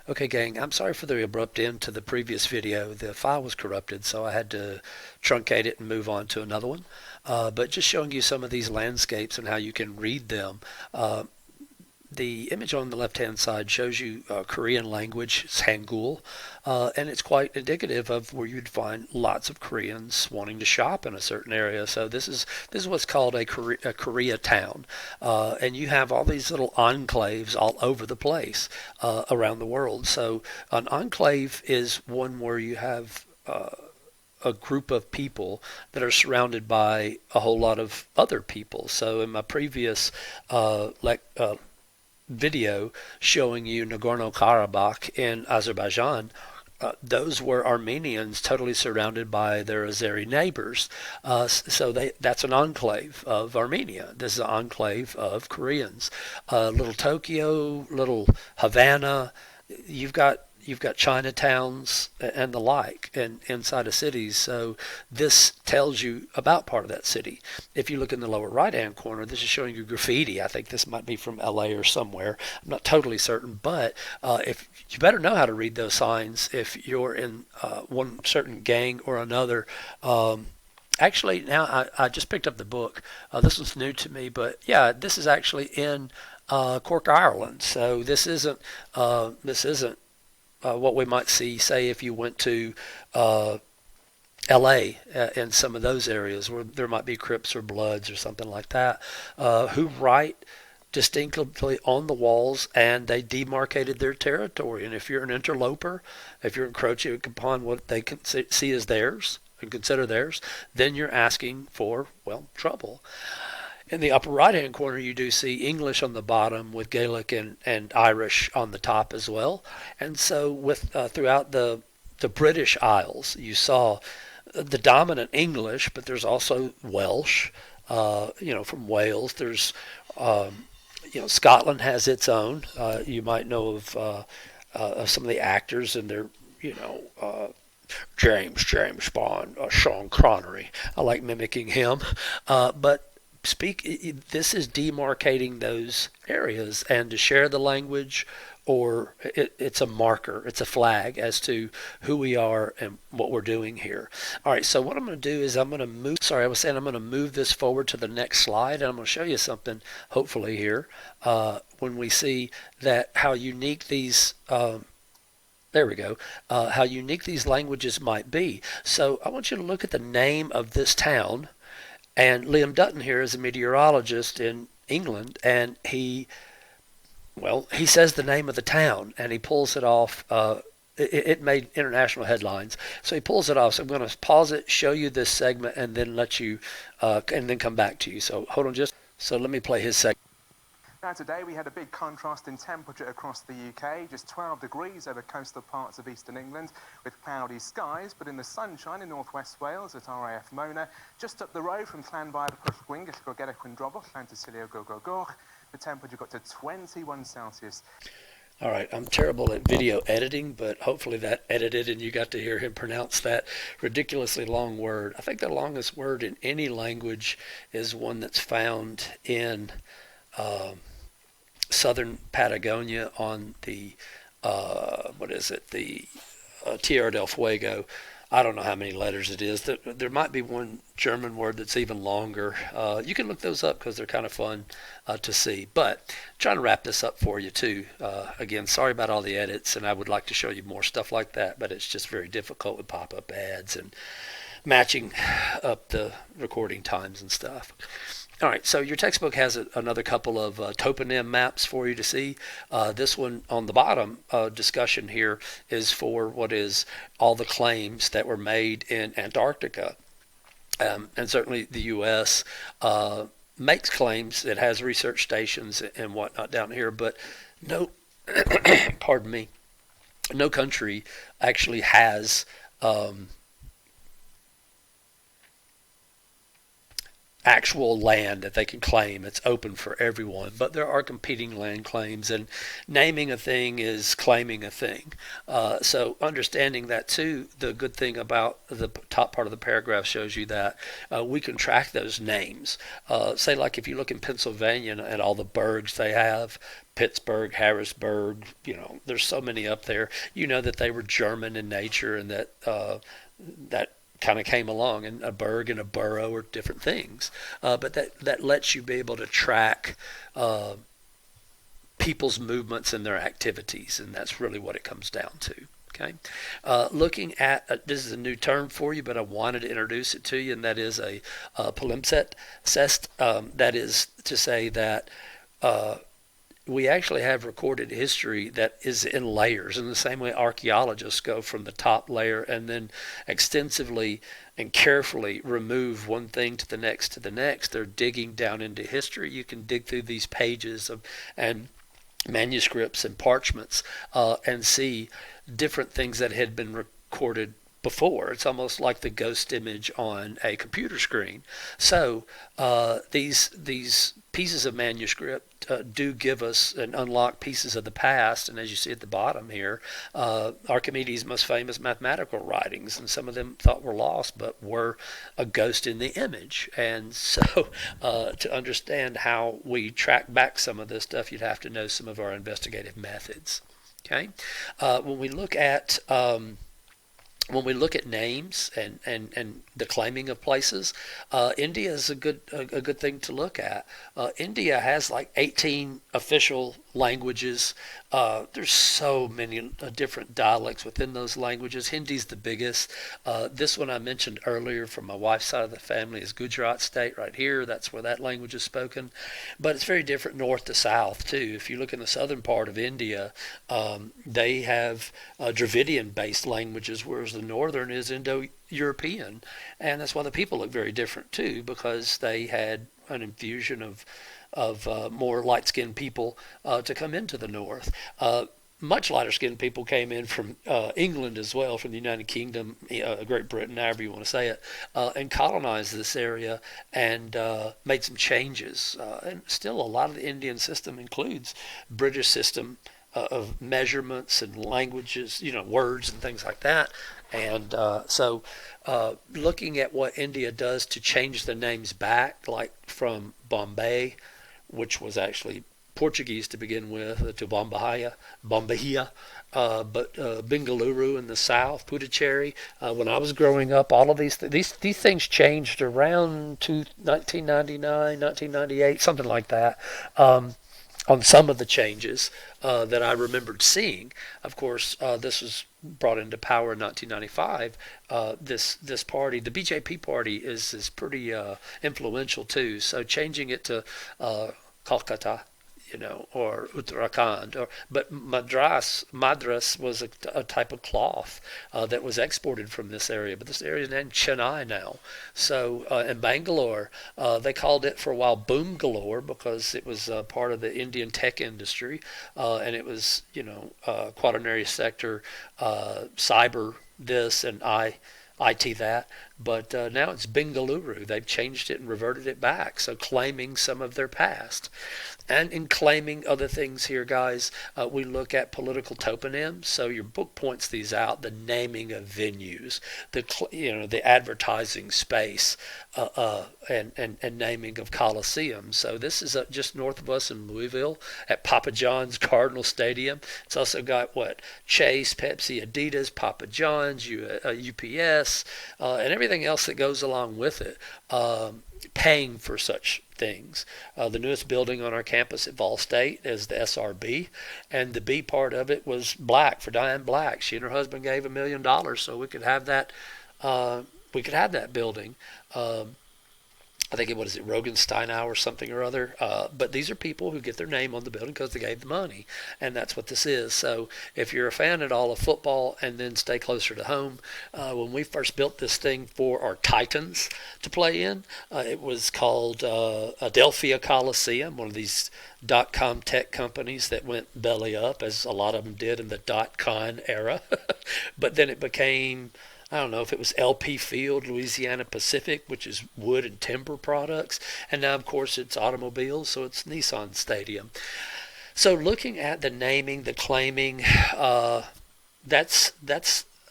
Okay, gang, I'm sorry for the abrupt end to the previous video. The file was corrupted, so I had to truncate it and move on to another one. But just showing you some of these landscapes and how you can read them. The image on the left-hand side shows you Korean language, it's Hangul, and it's quite indicative of where you'd find lots of Koreans wanting to shop in a certain area. So this is what's called a Korea town, and you have all these little enclaves all over the place around the world. So an enclave is one where you have a group of people that are surrounded by a whole lot of other people. So in my previous video showing you Nagorno-Karabakh in Azerbaijan, those were Armenians totally surrounded by their Azeri neighbors. That's an enclave of Armenia. This is an enclave of Koreans. Little Tokyo, little Havana. You've got Chinatowns and the like, and inside of cities. So this tells you about part of that city. If you look in the lower right-hand corner, this is showing you graffiti. I think this might be from LA or somewhere. I'm not totally certain, but if you better know how to read those signs if you're in one certain gang or another. Actually, now I just picked up the book. This was new to me, but yeah, this is actually in Cork, Ireland. So this isn't what we might see, say, if you went to LA in some of those areas where there might be Crips or Bloods or something like that, who write distinctively on the walls, and they demarcated their territory. And if you're an interloper, if you're encroaching upon what they can see as theirs and consider theirs, then you're asking for, well, trouble. In the upper right hand corner, you do see English on the bottom with Gaelic and Irish on the top as well. And so, with throughout the British Isles, you saw the dominant English, but there's also Welsh. From Wales, there's Scotland has its own. You might know of some of the actors and their James Bond, Sean Connery. I like mimicking him, but this is demarcating those areas, and to share the language, or it's a marker, it's a flag as to who we are and what we're doing here. All right, so what I'm going to do is I'm going to move, sorry, I was saying I'm going to move this forward to the next slide, and I'm going to show you something, hopefully here, when we see that how unique these there we go. How unique these languages might be. So I want you to look at the name of this town. And Liam Dutton here is a meteorologist in England, and he says the name of the town, and he pulls it off. It made international headlines, so he pulls it off. So I'm going to pause it, show you this segment, and then and then come back to you. So hold on so let me play his segment. Now today we had a big contrast in temperature across the UK, just 12 degrees over coastal parts of eastern England with cloudy skies, but in the sunshine in northwest Wales at RAF Mona, just up the road from Llanfair to Pwllgwyngyll, Gorgedec Windrobwll, Llantysilio Gogogoch, the temperature got to 21 Celsius. All right, I'm terrible at video editing, but hopefully that edited and you got to hear him pronounce that ridiculously long word. I think the longest word in any language is one that's found in southern Patagonia on the Tierra del Fuego. I don't know how many letters it is. There might be one German word that's even longer. You can look those up because they're kind of fun to see. But I'm trying to wrap this up for you too. Again, sorry about all the edits, and I would like to show you more stuff like that, but it's just very difficult with pop-up ads and matching up the recording times and stuff. All right, so your textbook has another couple of toponym maps for you to see. This one on the bottom discussion here is for what is all the claims that were made in Antarctica. And certainly the U.S. Makes claims. It has research stations and whatnot down here, but no, pardon me, no country actually has actual land that they can claim. It's open for everyone, but there are competing land claims, and naming a thing is claiming a thing. So understanding that too, the good thing about the top part of the paragraph shows you that we can track those names. Say like if you look in Pennsylvania at all the burgs they have, Pittsburgh, Harrisburg, there's so many up there. You know that they were German in nature, and that kind of came along, and a burg and a borough are different things. But that lets you be able to track people's movements and their activities, and that's really what it comes down to. Okay, looking at this is a new term for you, but I wanted to introduce it to you, and that is a palimpsest. That is to say that we actually have recorded history that is in layers, in the same way archaeologists go from the top layer and then extensively and carefully remove one thing to the next to the next. They're digging down into history. You can dig through these pages and manuscripts and parchments and see different things that had been recorded before. It's almost like the ghost image on a computer screen. So these pieces of manuscript do give us and unlock pieces of the past. And as you see at the bottom here, Archimedes' most famous mathematical writings, and some of them thought were lost, but were a ghost in the image. And so to understand how we track back some of this stuff, you'd have to know some of our investigative methods. Okay, when we look at names and the claiming of places, India is a good thing to look at. India has like 18 official languages. There's so many different dialects within those languages. Hindi's the biggest. This one I mentioned earlier from my wife's side of the family is Gujarat state right here. That's where that language is spoken. But it's very different north to south too. If you look in the southern part of India, they have Dravidian-based languages, whereas the northern is Indo-European. And that's why the people look very different too, because they had an infusion of more light-skinned people to come into the north. Much lighter-skinned people came in from England as well, from the United Kingdom, Great Britain, however you want to say it, and colonized this area and made some changes. And still, a lot of the Indian system includes British system of measurements and languages, words and things like that. And so looking at what India does to change the names back, like from Bombay, which was actually Portuguese to begin with, to Bombahia, but Bengaluru in the south, Puducherry. When I was growing up, all of these things changed around 1999, 1998, something like that. On some of the changes that I remembered seeing. Of course, this was brought into power in 1995. This party, the BJP party, is pretty influential too. So changing it to Kolkata, or Uttarakhand, but Madras was a type of cloth that was exported from this area. But this area is named Chennai now. So in Bangalore, they called it for a while Boom Galore because it was part of the Indian tech industry, and it was quaternary sector, cyber this and IT that, but now it's Bengaluru. They've changed it and reverted it back, so claiming some of their past. And in claiming other things here, guys, we look at political toponyms. So your book points these out: the naming of venues, the advertising space, and naming of coliseums. So this is just north of us in Louisville at Papa John's Cardinal Stadium. It's also got Chase, Pepsi, Adidas, Papa John's, UPS, and everything else that goes along with it. Paying for such things. The newest building on our campus at Vol State is the SRB, and the B part of it was Black, for Diane Black. She and her husband gave $1 million so we could have that. We could have that building. I think it was Rogensteinow or something or other. But these are people who get their name on the building because they gave the money, and that's what this is. So if you're a fan at all of football, and then stay closer to home, when we first built this thing for our Titans to play in, it was called Adelphia Coliseum, one of these .com tech companies that went belly up, as a lot of them did in the .con era. But then it became I don't know if it was LP Field, Louisiana Pacific, which is wood and timber products. And now, of course, it's automobiles, so it's Nissan Stadium. So looking at the naming, the claiming, that's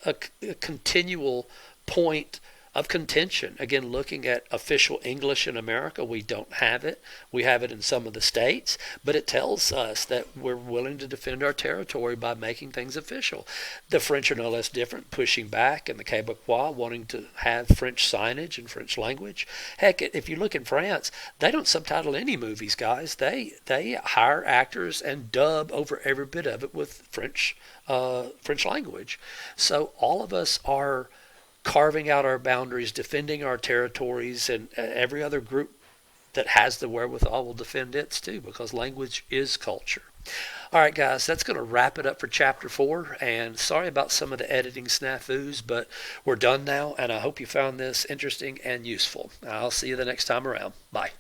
a continual point of contention. Again, looking at official English in America, we don't have it. We have it in some of the states, but it tells us that we're willing to defend our territory by making things official. The French are no less different, pushing back, and the Quebecois wanting to have French signage and French language. Heck, if you look in France, they don't subtitle any movies, guys. They hire actors and dub over every bit of it with French language. So all of us are carving out our boundaries, defending our territories, and every other group that has the wherewithal will defend its too, because language is culture. All right, guys, that's going to wrap it up for chapter 4. And sorry about some of the editing snafus, but we're done now, and I hope you found this interesting and useful. I'll see you the next time around. Bye.